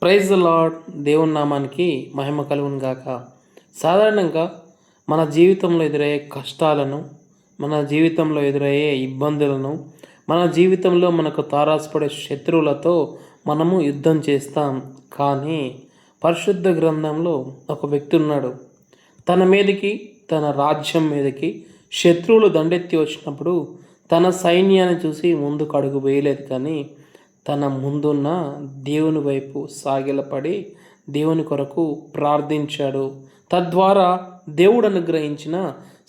Praise the lord. దేవుని నామానికి మహిమ కలుగును గాక. సాధారణంగా మన జీవితంలో ఎదురయ్యే కష్టాలను, మన జీవితంలో ఎదురయ్యే ఇబ్బందులను, మన జీవితంలో మనకు తారాసపడే శత్రువులతో మనము యుద్ధం చేస్తాం. కానీ పరిశుద్ధ గ్రంథంలో ఒక వ్యక్తి ఉన్నాడు. తన మీదకి, తన రాజ్యం మీదకి శత్రువులు దండెత్తి వచ్చినప్పుడు తన సైన్యాన్ని చూసి ముందుకు అడుగు వేయలేదు, కానీ తన ముందున్న దేవుని వైపు సాగిలపడి దేవుని కొరకు ప్రార్థించాడు. తద్వారా దేవుడు అనుగ్రహించిన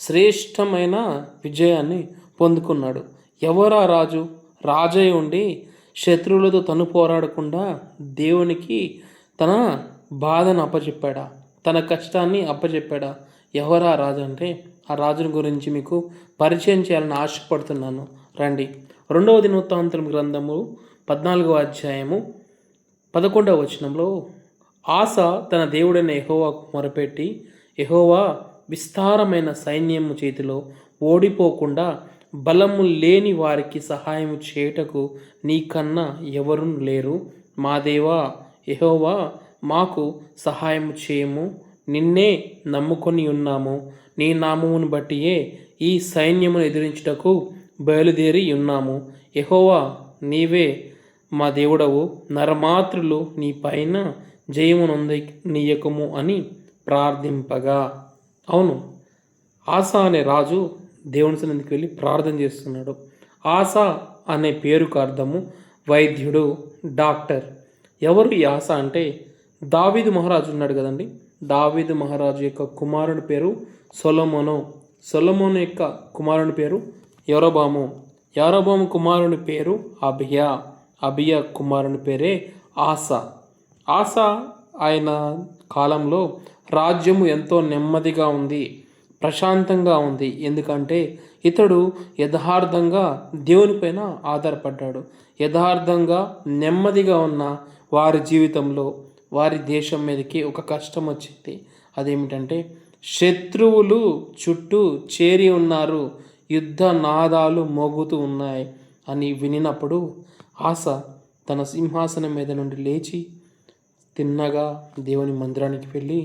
శ్రేష్టమైన విజయాన్ని పొందుకున్నాడు. ఎవరా రాజు? రాజై ఉండి శత్రువులతో తను పోరాడకుండా దేవునికి తన బాధను అప్పచెప్పాడా? తన కష్టాన్ని అప్పచెప్పాడా? ఎవరా రాజు అంటే ఆ రాజుని గురించి మీకు పరిచయం చేయాలని ఆశపడుతున్నాను. రండి. 2వ దినవృత్తాంతం గ్రంథము 14వ అధ్యాయము 11వ వచనంలో ఆస తన దేవుడైన యెహోవాకు మొరపెట్టి, యెహోవా, విస్తారమైన సైన్యము చేతిలో ఓడిపోకుండా బలము లేని వారికి సహాయం చేయుటకు నీకన్నా ఎవరు లేరు. మా దేవా యెహోవా, మాకు సహాయం చేయము. నిన్నే నమ్ముకొని ఉన్నాము. నీ నామమును బట్టియే ఈ సైన్యమును ఎదిరించుటకు బయలుదేరి ఉన్నాము. యెహోవా, నీవే మా దేవుడవు. నరమాత్రులు నీ పైన జయమునొందనీయకము అని ప్రార్థింపగా. అవును, ఆస అనే రాజు దేవుని సన్నిధికి వెళ్ళి ప్రార్థన చేస్తున్నాడు. ఆస అనే పేరుకు అర్థము వైద్యుడు, డాక్టర్. ఎవరు ఈ ఆస అంటే దావీదు మహారాజు ఉన్నాడు కదండి. దావీదు మహారాజు యొక్క కుమారుడి పేరు సొలొమోను. సొలొమోను యొక్క కుమారుని పేరు యరొబాము. యరొబాము కుమారుని పేరు అబియా. అబియా కుమారుని పేరే ఆస. ఆస ఆయన కాలంలో రాజ్యము ఎంతో నెమ్మదిగా ఉంది, ప్రశాంతంగా ఉంది. ఎందుకంటే ఇతడు యథార్థంగా దేవునిపైన ఆధారపడ్డాడు. యథార్థంగా నెమ్మదిగా ఉన్న వారి జీవితంలో, వారి దేశం మీదకి ఒక కష్టం వచ్చింది. అదేమిటంటే శత్రువులు చుట్టూ చేరి ఉన్నారు, యుద్ధ నాదాలు మోగుతూ ఉన్నాయి అని వినినప్పుడు ఆస తన సింహాసనం మీద నుండి లేచి తిన్నగా దేవుని మందిరానికి వెళ్ళి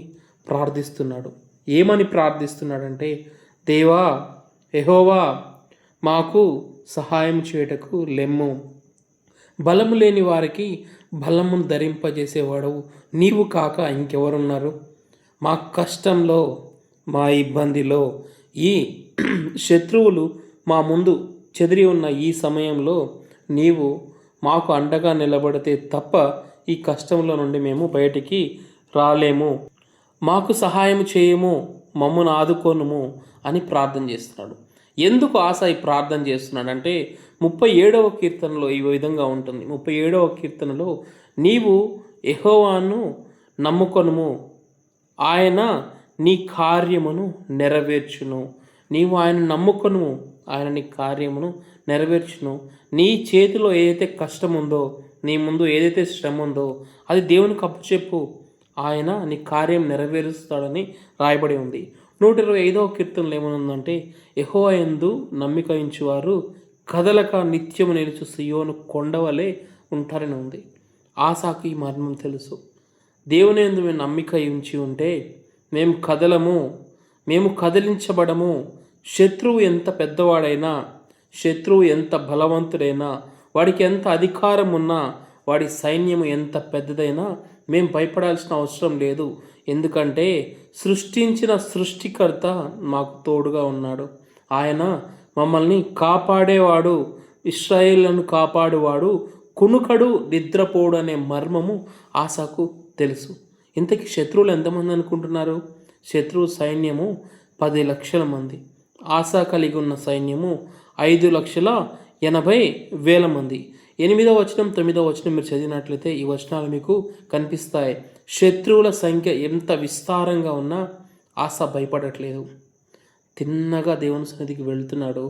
ప్రార్థిస్తున్నాడు. ఏమని ప్రార్థిస్తున్నాడంటే, దేవా యెహోవా, మాకు సహాయం చేయుటకు లెమ్ము. బలము లేని వారికి బలమును ధరింపజేసేవాడు నీవు కాక ఇంకెవరున్నారు? మా కష్టంలో, మా ఇబ్బందిలో, ఈ శత్రువులు మా ముందు చెదిరి ఉన్న ఈ సమయంలో నీవు మాకు అండగా నిలబడితే తప్ప ఈ కష్టంలో నుండి మేము బయటికి రాలేము. మాకు సహాయం చేయము, మమ్మల్ని ఆదుకోనుము అని ప్రార్థన చేస్తున్నాడు. ఎందుకు ఆస ఈ ప్రార్థన చేస్తున్నాడంటే 37వ కీర్తనలో ఈ విధంగా ఉంటుంది. 37వ కీర్తనలో, నీవు యెహోవాను నమ్ముకొనుము, ఆయన నీ కార్యమును నెరవేర్చును. నీవు ఆయన నమ్ముకొనుము, ఆయన నీ కార్యమును నెరవేర్చును. నీ చేతిలో ఏదైతే కష్టం ఉందో, నీ ముందు ఏదైతే శ్రమ ఉందో అది దేవునికి అప్పచెప్పు, ఆయన నీ కార్యం నెరవేరుస్తాడని రాయబడి ఉంది. 125వ కీర్తనలో ఏమనుందంటే, యెహోవా యందు నమ్మిక ఉంచువారు కదలక నిత్యము నిలుచు సియోను కొండవలే ఉంటారని ఉంది. ఆసాకు ఈ మర్మం తెలుసు. దేవుని యందు మేము నమ్మిక ఉంచి ఉంటే మేము కదలము, మేము కదిలించబడము. శత్రువు ఎంత పెద్దవాడైనా, శత్రువు ఎంత బలవంతుడైనా, వాడికి ఎంత అధికారం ఉన్నా, వాడి సైన్యము ఎంత పెద్దదైనా మేము భయపడాల్సిన అవసరం లేదు. ఎందుకంటే సృష్టించిన సృష్టికర్త మాకు తోడుగా ఉన్నాడు. ఆయన మమ్మల్ని కాపాడేవాడు, ఇశ్రాయేలును కాపాడువాడు, కునుకడు నిద్రపోడు అనే మర్మము ఆసాకు తెలుసు. ఇంతకీ శత్రువులు ఎంతమంది అనుకుంటున్నారు? శత్రువు సైన్యము 10 లక్షల మంది. ఆసా కలిగి ఉన్న సైన్యము 5,80,000 మంది. 8వ వచనం 9వ వచనం మీరు చదివినట్లయితే ఈ వచనాలు మీకు కనిపిస్తాయి. శత్రువుల సంఖ్య ఎంత విస్తారంగా ఉన్నా ఆస భయపడట్లేదు. తిన్నగా దేవుని సన్నిధికి వెళ్తున్నాడు.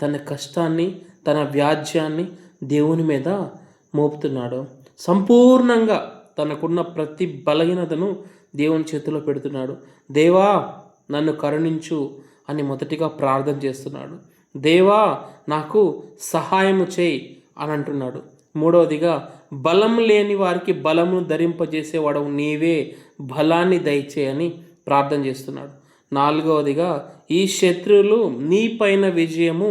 తన కష్టాన్ని, తన వ్యాజ్యాన్ని దేవుని మీద మోపుతున్నాడు. సంపూర్ణంగా తనకున్న ప్రతి బలహీనతను దేవుని చేతిలో పెడుతున్నాడు. దేవా నన్ను కరుణించు అని మొదటిగా ప్రార్థన చేస్తున్నాడు. దేవా నాకు సహాయము చేయి అని అంటున్నాడు. మూడవదిగా బలం లేని వారికి బలమును ధరింపజేసేవాడవు నీవే, బలాన్ని దయచేయని ప్రార్థన చేస్తున్నాడు. 4వదిగా ఈ శత్రువులు నీ పైన విజయము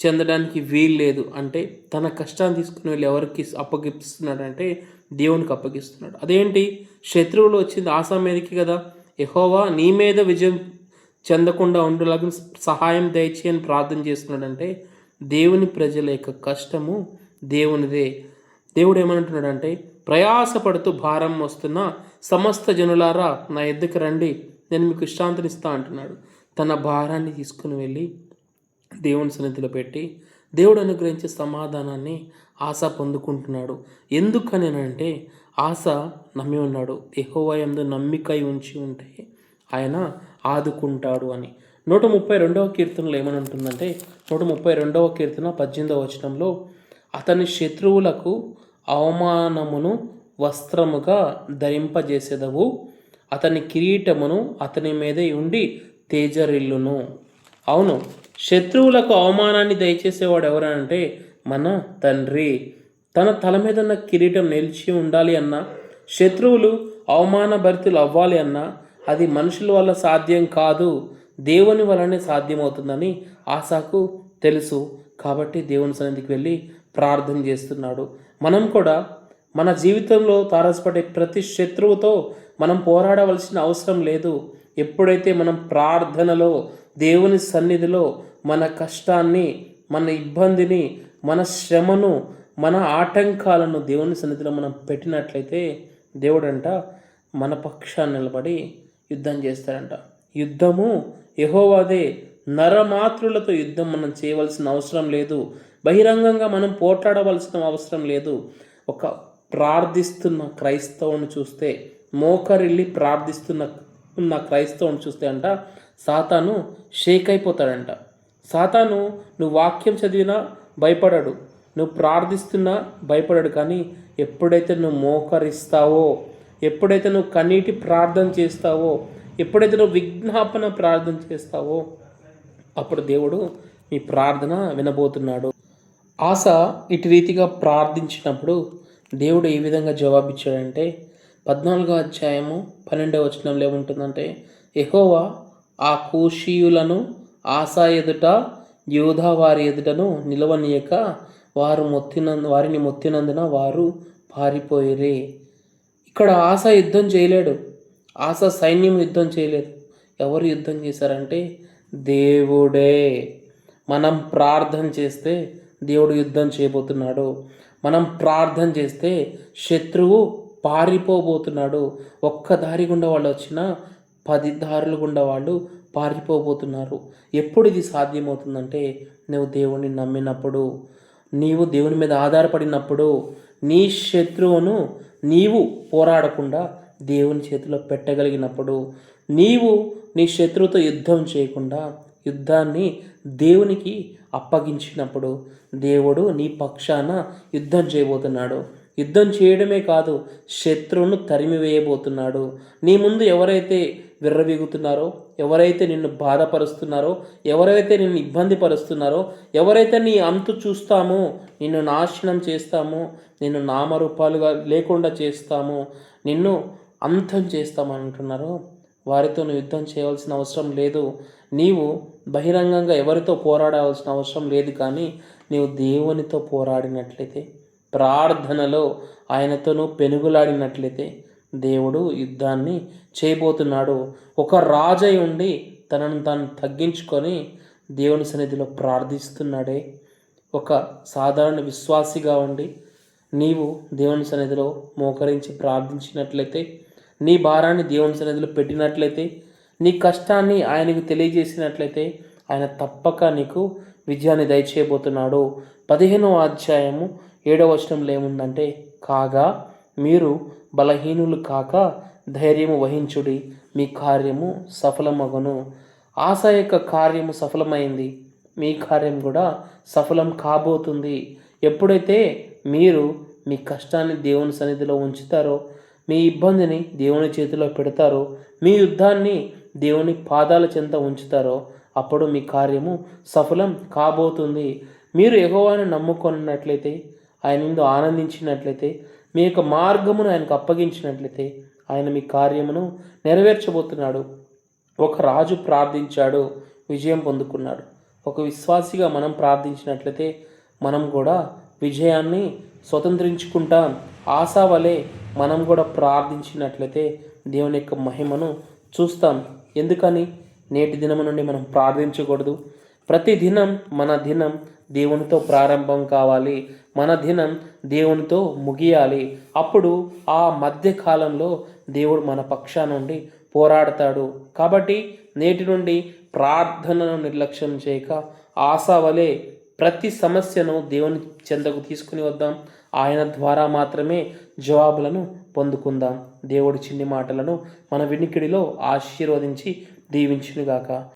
చెందడానికి వీల్లేదు. అంటే తన కష్టాన్ని తీసుకుని వెళ్ళి ఎవరికి అప్పగిస్తున్నాడంటే దేవునికి అప్పగిస్తున్నాడు. అదేంటి, శత్రువులు వచ్చింది ఆసా మీదకి కదా. యెహోవా నీ మీద విజయం చెందకుండా ఉండేలాగా సహాయం దయచేయని ప్రార్థన చేస్తున్నాడంటే దేవుని ప్రజల యొక్క కష్టము దేవునిదే. దేవుడు ఏమంటున్నాడంటే, ప్రయాసపడుతూ భారం వస్తున్న సమస్త జనులారా నా ఎద్దుకు రండి, నేను మీకు విశ్రాంతినిస్తా అంటున్నాడు. తన భారాన్ని తీసుకుని వెళ్ళి దేవుని సన్నిధిలో పెట్టి దేవుడు అనుగ్రహించే సమాధానాన్ని ఆశ పొందుకుంటున్నాడు. ఎందుకని అంటే ఆశ నమ్మి ఉన్నాడు. యెహోవా యందు నమ్మికై ఉంచి ఉంటే ఆయన ఆదుకుంటాడు అని. 132వ కీర్తనలో ఏమని ఉంటుందంటే, 132వ కీర్తన 18వ వచనంలో, అతని శత్రువులకు అవమానమును వస్త్రముగా ధరింపజేసేదవు, అతని కిరీటమును అతని మీద ఉండి తేజరిల్లును. అవును, శత్రువులకు అవమానాన్ని దయచేసేవాడు ఎవరంటే మన తండ్రి. తన తల మీద ఉన్న కిరీటం నిలిచి ఉండాలి అన్నా, శత్రువులు అవమానభరితులు అవ్వాలి అన్నా అది మనుషుల వల్ల సాధ్యం కాదు, దేవుని వల్లనే సాధ్యమవుతుందని ఆశాకు తెలుసు. కాబట్టి దేవుని సన్నిధికి వెళ్ళి ప్రార్థన చేస్తున్నాడు. మనం కూడా మన జీవితంలో తారసపడే ప్రతి శత్రువుతో మనం పోరాడవలసిన అవసరం లేదు. ఎప్పుడైతే మనం ప్రార్థనలో దేవుని సన్నిధిలో మన కష్టాన్ని, మన ఇబ్బందిని, మన శ్రమను, మన ఆటంకాలను దేవుని సన్నిధిలో మనం పెట్టినట్లయితే దేవుడంట మన పక్షాన్ని నిలబడి యుద్ధం చేస్తాడంట. యుద్ధము యెహోవాదే. నరమాతృలతో యుద్ధం మనం చేయవలసిన అవసరం లేదు. బహిరంగంగా మనం పోట్లాడవలసిన అవసరం లేదు. ఒక ప్రార్థిస్తున్న క్రైస్తవుని చూస్తే, మోకరిల్లి ప్రార్థిస్తున్న క్రైస్తవుని చూస్తే అంట సాతాను షేక్ అయిపోతాడంట. సాతాను నువ్వు వాక్యం చదివినా భయపడాడు, నువ్వు ప్రార్థిస్తున్నా భయపడాడు. కానీ ఎప్పుడైతే నువ్వు మోకరిస్తావో, ఎప్పుడైతే నువ్వు కన్నీటి ప్రార్థన చేస్తావో, ఎప్పుడైతే నువ్వు విజ్ఞాపన ప్రార్థన చేస్తావో అప్పుడు దేవుడు మీ ప్రార్థన వినబోతున్నాడు. ఆశ ఇటు రీతిగా ప్రార్థించినప్పుడు దేవుడు ఏ విధంగా జవాబిచ్చాడంటే 14వ అధ్యాయము 12వ వచనంలో ఏముంటుందంటే, యెహోవా ఆ కూషీయులను ఆశ ఎదుట యూదా వారి ఎదుటను నిలవనీయక వారిని మొత్తినందున వారు పారిపోయిరే. ఇక్కడ ఆశ యుద్ధం చేయలేడు, ఆశ సైన్యం యుద్ధం చేయలేదు. ఎవరు యుద్ధం చేశారంటే దేవుడే. మనం ప్రార్థన చేస్తే దేవుడు యుద్ధం చేయబోతున్నాడు. మనం ప్రార్థన చేస్తే శత్రువు పారిపోబోతున్నాడు. ఒక్క దారి గుండా వాళ్ళు వచ్చినా 10 దారులు గుండా వాళ్ళు పారిపోబోతున్నారు. ఎప్పుడు ఇది సాధ్యమవుతుందంటే నువ్వు దేవుణ్ణి నమ్మినప్పుడు, నీవు దేవుని మీద ఆధారపడినప్పుడు, నీ శత్రువును నీవు పోరాడకుండా దేవుని చేతిలో పెట్టగలిగినప్పుడు, నీవు నీ శత్రువుతో యుద్ధం చేయకుండా యుద్ధాన్ని దేవునికి అప్పగించినప్పుడు దేవుడు నీ పక్షాన యుద్ధం చేయబోతున్నాడు. యుద్ధం చేయడమే కాదు, శత్రువును తరిమివేయబోతున్నాడు. నీ ముందు ఎవరైతే విర్రవీగుతున్నారో, ఎవరైతే నిన్ను బాధపరుస్తున్నారో, ఎవరైతే నిన్ను ఇబ్బంది పరుస్తున్నారో, ఎవరైతే నీ అంతు చూస్తామో, నిన్ను నాశనం చేస్తామో, నిన్ను నామరూపాలుగా లేకుండా చేస్తామో, నిన్ను అంతం చేస్తామని అంటున్నారో వారితో నువ్వు యుద్ధం చేయవలసిన అవసరం లేదు. నీవు బహిరంగంగా ఎవరితో పోరాడాల్సిన అవసరం లేదు. కానీ నీవు దేవునితో పోరాడినట్లయితే, ప్రార్థనలో ఆయనతో నువ్వు పెనుగులాడినట్లయితే దేవుడు యుద్ధాన్ని చేయబోతున్నాడు. ఒక రాజై ఉండి తనను తాను తగ్గించుకొని దేవుని సన్నిధిలో ప్రార్థిస్తున్నాడే. ఒక సాధారణ విశ్వాసిగా ఉండి నీవు దేవుని సన్నిధిలో మోకరించి ప్రార్థించినట్లయితే, నీ భారాన్ని దేవుని సన్నిధిలో పెట్టినట్లయితే, నీ కష్టాన్ని ఆయనకు తెలియజేసినట్లయితే ఆయన తప్పక నీకు విజయాన్ని దయచేయబోతున్నాడు. 15వ అధ్యాయము 7వ వచనంలో ఏముందంటే, కాగా మీరు బలహీనులు కాక ధైర్యము వహించుడి, మీ కార్యము సఫలమగును. ఆశ యొక్క కార్యము సఫలమైంది, మీ కార్యం కూడా సఫలం కాబోతుంది. ఎప్పుడైతే మీరు మీ కష్టాన్ని దేవుని సన్నిధిలో ఉంచుతారో, మీ ఇబ్బందిని దేవుని చేతిలో పెడతారో, మీ యుద్ధాన్ని దేవుని పాదాల చెంత ఉంచుతారో అప్పుడు మీ కార్యము సఫలం కాబోతుంది. మీరు యెహోవాను నమ్ముకున్నట్లయితే, ఆయన ముందు ఆనందించినట్లయితే మీ యొక్క మార్గమును ఆయనకు అప్పగించినట్లయితే ఆయన మీ కార్యమును నెరవేర్చబోతున్నాడు. ఒక రాజు ప్రార్థించాడు, విజయం పొందుకున్నాడు. ఒక విశ్వాసిగా మనం ప్రార్థించినట్లయితే మనం కూడా విజయాన్ని స్వతంత్రించుకుంటాం. ఆశా వలె మనం కూడా ప్రార్థించినట్లయితే దేవుని యొక్క మహిమను చూస్తాం. ఎందుకని నేటి దినము నుండి మనం ప్రార్థించకూడదు? ప్రతి దినం మన దినం దేవునితో ప్రారంభం కావాలి, మన దినం దేవునితో ముగియాలి. అప్పుడు ఆ మధ్య కాలంలో దేవుడు మన పక్షాన నుండి పోరాడతాడు. కాబట్టి నేటి నుండి ప్రార్థనను నిర్లక్ష్యం చేయక ఆశా వలె ప్రతి సమస్యను దేవుని చెంతకు తీసుకుని వద్దాం. ఆయన ద్వారా మాత్రమే జవాబులను పొందుకుందాం. దేవుడి చిన్ని మాటలను మన వినికిడిలో ఆశీర్వదించి దీవించునుగాక.